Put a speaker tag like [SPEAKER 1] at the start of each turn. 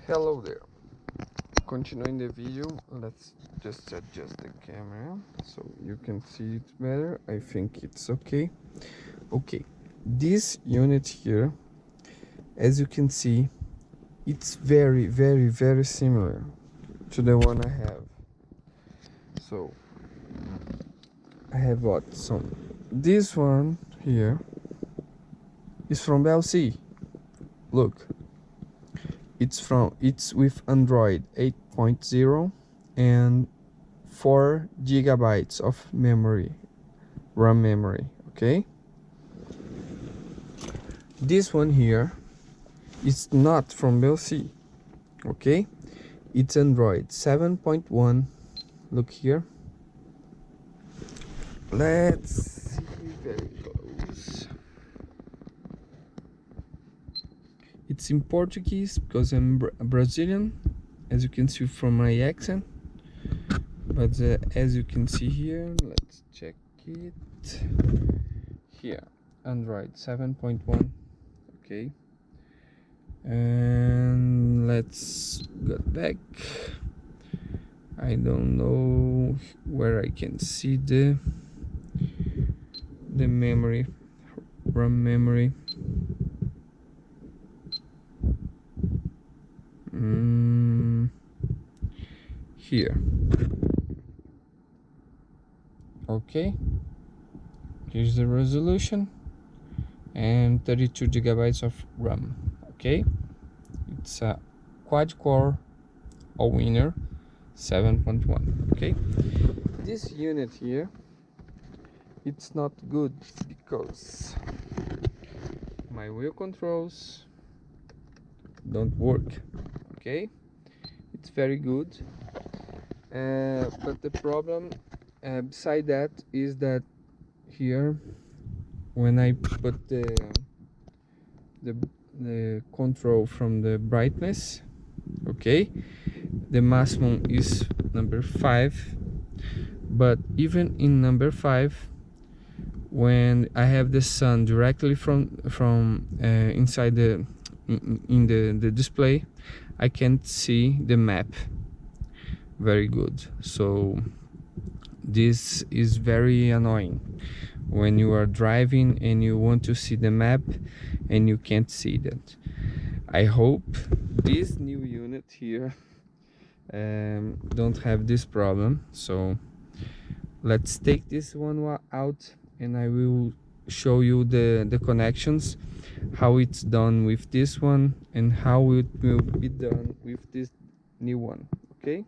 [SPEAKER 1] Hello there. Continuing the video, let's just adjust the camera so you can see it better. I think it's okay. Okay, this unit here, as you can see, it's very similar to the one I have. So I have what? This one here is from Belsee. Look. It's with Android 8.0 and 4 gigabytes of memory, RAM memory. Okay, this one here is not from Belsee. Okay, it's Android 7.1. Look here, let's see very close. It's in Portuguese because I'm Brazilian, as you can see from my accent. But as you can see here, let's check it here. Android 7.1. Okay, and let's go back. I don't know where I can see the memory, RAM memory. Here. Okay, here's the resolution and 32 gigabytes of RAM. Okay, it's a quad-core all-winner 7.1. Okay, this unit here, it's not good because my wheel controls don't work. Okay, it's very good, but the problem beside that is that here, when I put the control from the brightness, okay, the maximum is number 5, but even in number 5, when I have the sun directly from inside in the display, I can't see the map very good. So this is very annoying when you are driving and you want to see the map and you can't see that. I hope this new unit here don't have this problem. So let's take this one out and I will show you the connections, how it's done with this one and how it will be done with this new one. Okay.